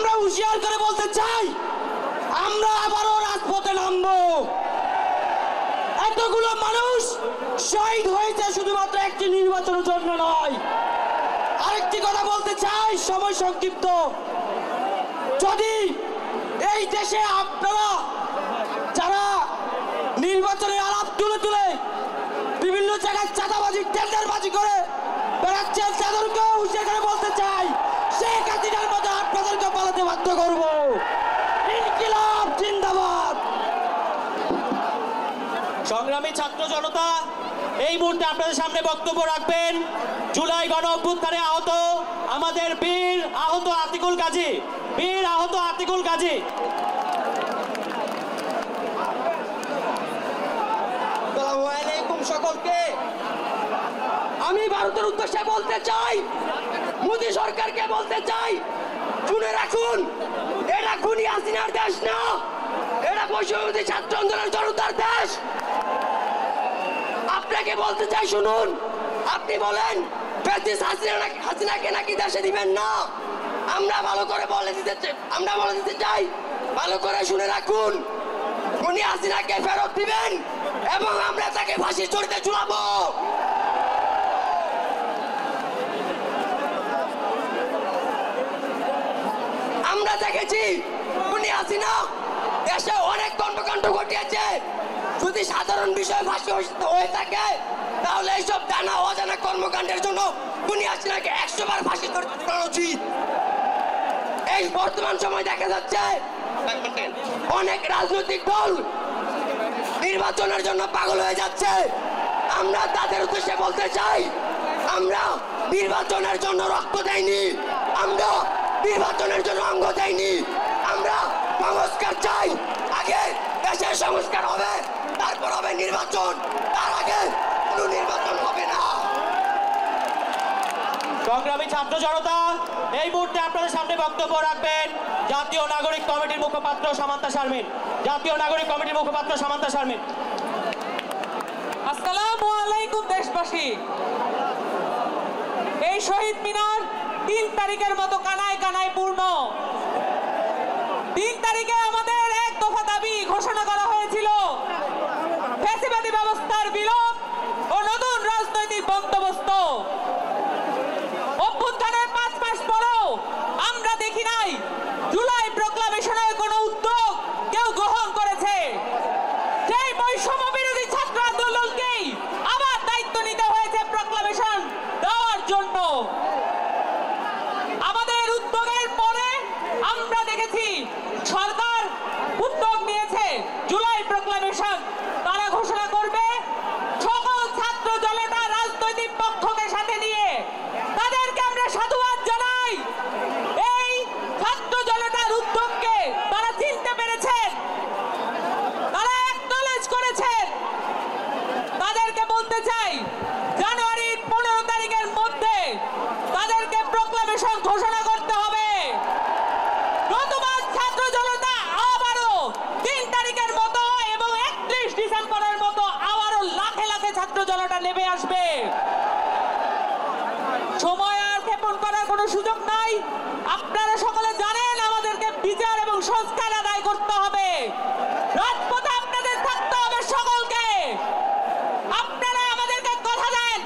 আমরা হুঁশিয়ার করে বলতে চাই, আমরা আবারও রাজপথে নামবো। এতগুলো মানুষ শহীদ হয়েছে শুধুমাত্র একটি নির্বাচনের জন্য নয়। আরেকটি কথা বলতে চাই, সময় সংক্ষিপ্ত। যদি এই দেশে আপনারা যারা নির্বাচনের আলাপ তুলে তুলে বিভিন্ন জায়গায় চাঁদাবাজি টেন্ডারবাজি করে বেড়াচ্ছেন, তাদেরকেও হুঁশিয়ার করে বলতে চাই, শেখ হাসিনার মতো আপনাদেরকে পালাতে বাধ্য করবো। ইনকিলাব জিন্দাবাদ। সংগ্রামী ছাত্র জনতা, এই মুহূর্তে আপনাদের সামনে বক্তব্য রাখবেন জুলাই গণ অভ্যুত্থানে আহত আমাদের বীর আহত আতিকুল গাজী। বীর আহত আতিকুল গাজী। আসসালামু আলাইকুম সকলকে। আমি ভারতের উদ্দেশ্যে বলতে চাই, মোদী সরকারকে বলতে চাই, শুনে রাখুন, এটা খুনি হাসিনার দেশ না, এটা বৈষম্যবিরোধী ছাত্র আন্দোলনের জনতার দেশ। আপনাকে বলতে চাই, শুনুন, আপনি বলেন হাসিনাকে নাকি দেশে দিবেন না। আমরা ভালো করে বলে দিতে চাই, ভালো করে শুনে রাখুন, উনি হাসিনাকে ফেরত দিবেন এবং আমরা তাকে ফাঁসির চড়িতে ঝুলাবো। আমরা দেখেছি উনি হাসিনা দেশে অনেক কর্মকাণ্ড ঘটিয়েছে। যদি সাধারণ বিষয় ফাঁসি হয়ে থাকে তাহলে এইসব জানা অজানা কর্মকাণ্ডের জন্য উনি হাসিনাকে 100 বার ফাঁসি করা উচিত। এই বর্তমান সময় দেখা যাচ্ছে অনেক রাজনৈতিক দল নির্বাচনের জন্য পাগল হয়ে যাচ্ছে। আমরা তাদের উদ্দেশ্যে বলতে চাই, আমরা নির্বাচনের জন্য রক্ত দেইনি, আমরা নির্বাচনের জন্য অঙ্গ দেইনি, আমরা সংস্কার চাই। আগে দেশের সংস্কার হবে, তারপর হবে নির্বাচন, তার আগে কোনো নির্বাচন হবে না। সংগ্রামী ছাত্র জনতা, এই মুহূর্তে আপনাদের সামনে বক্তব্য রাখবেন জাতীয় নাগরিক কমিটির মুখপাত্র সামান্তা শারমিন। জাতীয় নাগরিক কমিটির মুখপাত্র সামান্তা শারমিন। আসসালামু আলাইকুম দেশবাসী। এই শহীদ মিনার 3 তারিখের মতো কানায় কানায় পূর্ণ। 3 তারিখে আমাদের এক দফা দাবি ঘোষণা করা হয়েছিল, ফ্যাসিবাদী ব্যবস্থার বিলোপ ও নতুন রাজনৈতিক বন্দোবস্ত। অভ্যুত্থানের 5 মাস পরেও আমরা দেখি নাই জুলাই প্রক্লামেশনের কোনো উদ্যোগ কেউ গ্রহণ করেছে। সেই বৈষম্য বিরোধী ছাত্র আন্দোলনকেই আবার দায়িত্ব নিতে হয়েছে প্রক্লামেশন দেওয়ার জন্য। আমাদের উদ্যোগের পরে আমরা দেখেছি সরকার উদ্যোগ নিয়েছে জুলাই প্রক্লামেশন তারা ঘোষণা করবে, সকল ছাত্র জনতা রাজনৈতিক পক্ষকে সাথে নিয়ে। তাদেরকে আমরা সাধুবাদ জানাই। এই ছাত্র জনতার উদ্যোগকে তারা চিনতে পেরেছেন, তারা অ্যাকনলেজ করেছেন। তাদেরকে বলতে চাই, জানুয়ারির 15 তারিখের মধ্যে তাদেরকে প্রক্লামেশন ঘোষণা করতে হবে। নতুবা ছাত্র জনতা আবারও 3 তারিখের মতো এবং 31 ডিসেম্বরের মতো আবারও লাখে লাখে ছাত্র জনতা নেমে আসবে। সময় আর ক্ষেপণ করার কোনো সুযোগ নাই। আপনারা সকলে জানেন আমাদেরকে বিচার এবং সংস্কার আদায় করতে হবে। রাজপথে আপনাদের থাকতে হবে সকলকে। আপনারা আমাদেরকে কথা দেন,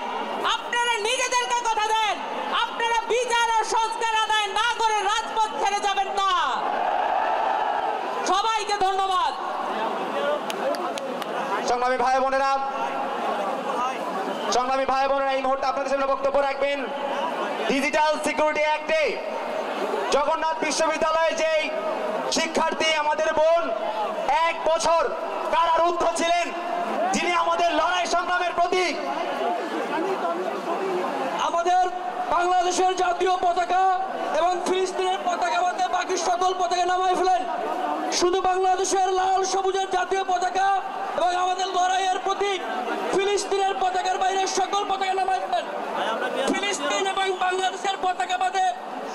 আপনারা নিজেদেরকে কথা দেন, আপনারা বিচার ও সংস্কার আদায় না করে রাজপথ ছেড়ে যাবেন না। সবাইকে ধন্যবাদ। সংগ্রামী ভাই বোনেরা, এই মুহূর্তে আপনাদের সামনে বক্তব্য রাখবেন ডিজিটাল সিকিউরিটি অ্যাক্টে জগন্নাথ বিশ্ববিদ্যালয়ে যেই শিক্ষার্থী আমাদের বোন 1 বছর কারারুদ্ধ ছিলেন, যিনি আমাদের লড়াই সংগ্রামের প্রতীক। আমাদের বাংলাদেশের জাতীয় পতাকা এবং ফিলিস্তিনের পতাকা বাদে বাকি সকল পতাকা নামাই ফেলেন। শুধু বাংলাদেশের লাল সবুজের জাতীয় পতাকা এবং আমাদের লড়াইয়ের প্রতীক ফিলিস্তিনের পতাকার বাইরে সকল পতাকা নামাই ফেলেন। ফিলিস্তিন এবং বাংলাদেশের পতাকা বাদে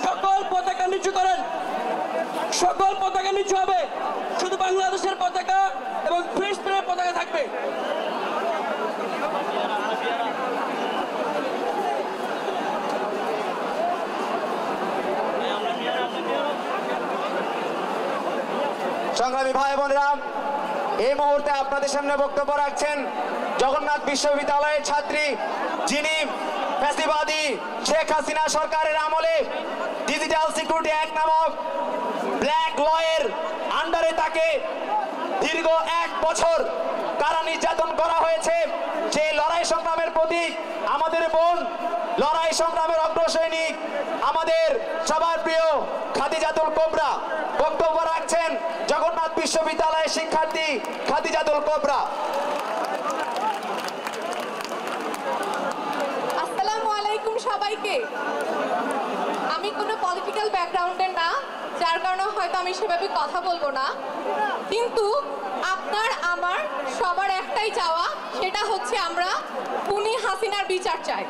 সকল পতাকা নিচু করেন। সকল পতাকা নিচু হবে, শুধু বাংলাদেশের পতাকা এবং ফিলিস্তিনের পতাকা থাকবে। সংগ্রামী ভাই বোনেরা, এই মুহূর্তে আপনাদের সামনে বক্তব্য রাখছেন জগন্নাথ বিশ্ববিদ্যালয়ের ছাত্রী, যিনি ফ্যাসিবাদী শেখ হাসিনা সরকারের আমলে ডিজিটাল সিকিউরিটি অ্যাক্ট নামক ব্ল্যাক লয়ের আন্ডারে তাকে দীর্ঘ 1 বছর কারা নির্যাতন করা হয়েছে। সেই লড়াই সংগ্রামের প্রতীক আমাদের বোন, লড়াই সংগ্রামের অগ্রসৈনিক, আমাদের সবার প্রিয় খাদিজাতুল কোবরা বক্তব্য রাখছেন জগন্নাথ বিশ্ববিদ্যালয়ের শিক্ষার্থী খাদিজাতুল কোবরা। আসসালামু আলাইকুম সবাইকে। আমি কোনো পলিটিক্যাল ব্যাকগ্রাউন্ডের না, যার কারণে হয়তো আমি সেভাবে কথা বলবো না, কিন্তু আপনার আমার সবার একটাই চাওয়া, সেটা হচ্ছে আমরা খুনি হাসিনার বিচার চাই।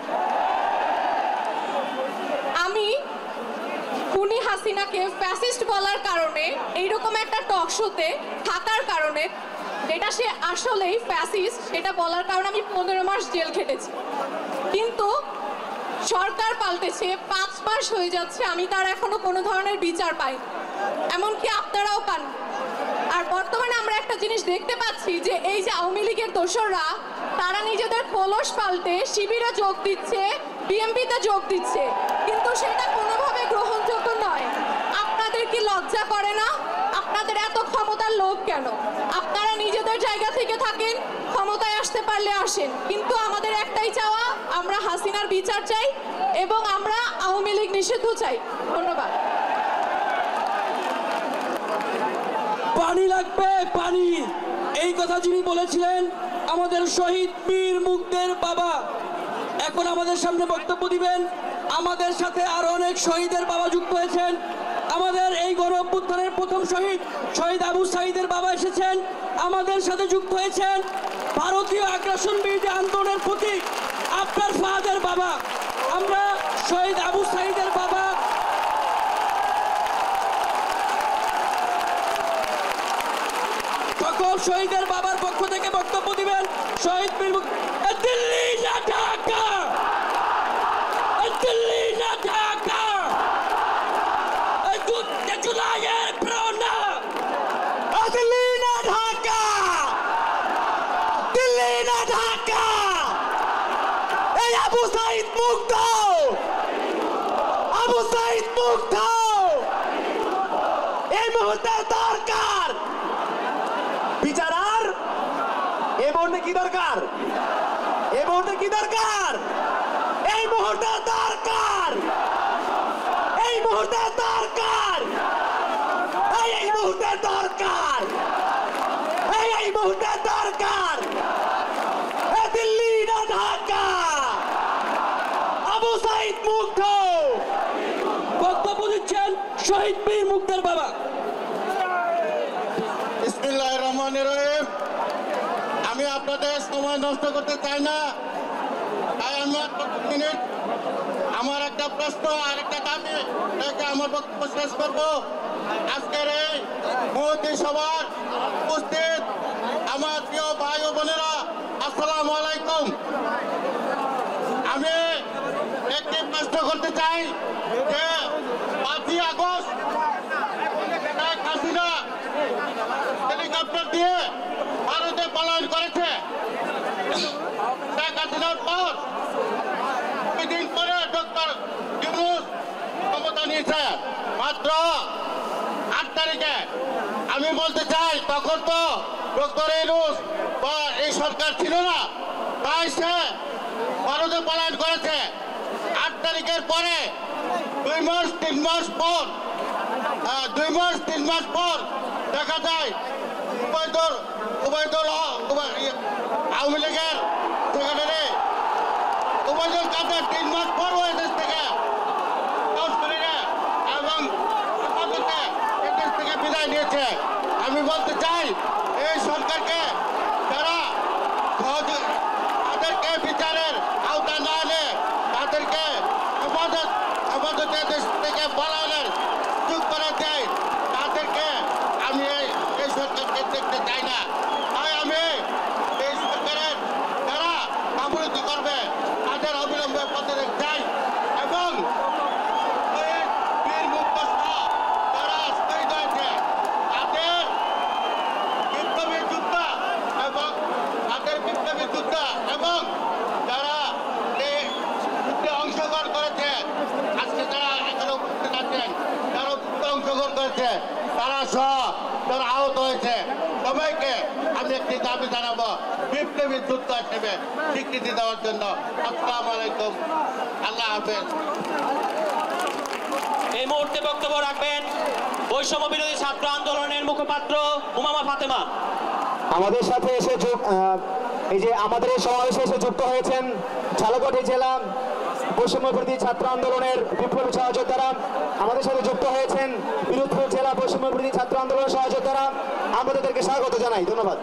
আমি খুনি হাসিনাকে ফ্যাসিস্ট বলার কারণে, এইরকম একটা টক শোতে থাকার কারণে, যেটা সে আসলেই ফ্যাসিস্ট সেটা বলার কারণে আমি 15 মাস জেল খেটেছি। কিন্তু সরকার পাল্টেছে, 5 মাস হয়ে যাচ্ছে, আমি তার এখনো কোনো ধরনের বিচার পাই, এমনকি আপনারাও পান। আর বর্তমানে আমরা একটা জিনিস দেখতে পাচ্ছি যে এই যে আওয়ামী লীগের দোসররা, তারা নিজেদের খোলস পাল্টে শিবিরে যোগ দিচ্ছে, বিএমপিতে যোগ দিচ্ছে, কিন্তু সেটা কোনোভাবে গ্রহণযোগ্য নয়। আপনাদের কি লজ্জা করে না? আপনাদের এত ক্ষমতার লোভ কেন? আপনারা নিজেদের জায়গা থেকে থাকেন, ক্ষমতায় আসতে পারলে আসেন, কিন্তু আমাদের একটাই চাওয়া, আমরা হাসিনার বিচার চাই এবং আমরা আওয়ামী লীগ নিষিদ্ধ চাই। ধন্যবাদ। পানি লাগবে, পানি, এই কথা যিনি বলেছিলেন আমাদের শহীদ বীর মুগ্ধের বাবা, এখন আমাদের সামনে বক্তব্য দিবেন। আমাদের সাথে আরো অনেক শহীদের বাবা যুক্ত হয়েছেন। আমাদের এই গণ অভ্যুত্থানের প্রথম শহীদ আবু সাঈদের বাবা এসেছেন, আমাদের সাথে যুক্ত হয়েছেন। ভারতীয় আগ্রাসন বিরোধী আন্দোলনের প্রতীক আপনার ফাহাদের বাবা, আমরা শহীদ আবু সাঈদের বাবা, সকল শহীদের বাবার পক্ষ থেকে বক্তব্য দিবেন শহীদ বীর দিল্লি না ঢাকা, দিল্লি না ঢাকা, জুলাইয়ের প্রেরণা, দিল্লি না ঢাকা, দিল্লি না ঢাকা, এই আবু সাঈদ মুগ্ধ, আবু সাঈদ মুগ্ধ, এই মুহূর্তে দরকার বিচার। আর এই মুহূর্তে কি দরকার? এই মুহূর্তে কি দরকার? এই মুহূর্তে দরকার, এই মুহূর্তে দরকার, এই মুহূর্তে দরকার, এই মুহূর্তে দরকার, দিল্লি না ঢাকা, আবু সাঈদ মুগ্ধ। বক্তব্য দিচ্ছেন শহীদ বীর মুগ্ধের বাবা। বিসমিল্লাহির রহমানির রহিম। আমি আপনাদের সময় নষ্ট করতে চাই না, তাই আমি মিনিট আমার একটা প্রশ্ন আর একটা দাবি রেখে আমার বক্তব্য শেষ করব। আজকের এই মুহূর্তে সবার উপস্থিত আমার প্রিয় ভাই ও বোনেরা, আসসালামু আলাইকুম। আমি একটি প্রশ্ন করতে চাই যে 5ই আগস্ট শেখ হাসিনা হেলিকপ্টার দিয়ে ভারতে পলায়ন করেছে। শেখ হাসিনার পর 2 দিন পরে ডক্টর ইউনূস ক্ষমতা নিয়েছে, মাত্র 8 তারিখে। আমি বলতে চাই তখন তো ডক্টর ইউনূস বা এই সরকার ছিল না, তাই সে ভারতে পলায়ন করেছে। 8 তারিখের পরে 2 মাস 3 মাস পর 2 মাস 3 মাস পর দেখা যায় উবাইদুল আওয়ামী লীগের সেক্রেটারি উবাইদুল কাদের 3 মাস পর ওই দেশ থেকে এবং দেশ থেকে বিদায় নিয়েছে। আমি বলতে চাই এই সরকারকে যারা তাদেরকে বিচারের আওতা না আনে, তাদেরকে হেফাজতে দেশ থেকে পলায়নের সুযোগ করে দেয়, তাদেরকে আমি এই সরকারকে দেখতে চাই না। তাই আমি এই সরকারের যারা অবনতি করবে তাদের অবিলম্বে পদত্যাগ চাই। হয়েছে তারা সহ যারা আহত হয়েছে সবাইকে আমি একটি দাবি জানাবো বিপ্লবী যুদ্ধ হিসেবে স্বীকৃতি দেওয়ার জন্য। আসসালামু আলাইকুম, আল্লাহ হাফেজ। এই মুহূর্তে বক্তব্য রাখবেন বৈষম্য বিরোধী ছাত্র আন্দোলনের মুখপাত্র উমামা ফাতেমা। আমাদের সাথে এসে এই যে আমাদের এই সমাবেশে এসে যুক্ত হয়েছেন ঝালকাঠি জেলা বৈষম্য বিরোধী ছাত্র আন্দোলনের বিপ্লবী সহযোদ্ধারা, আমাদের সাথে যুক্ত হয়েছেন পিরোজপুর জেলা বৈষম্য বিরোধী ছাত্র আন্দোলনের সহযোদ্ধারা। আমরা তাদেরকে স্বাগত জানাই, ধন্যবাদ।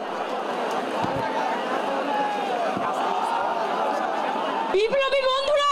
বিপ্লবী বন্ধুরা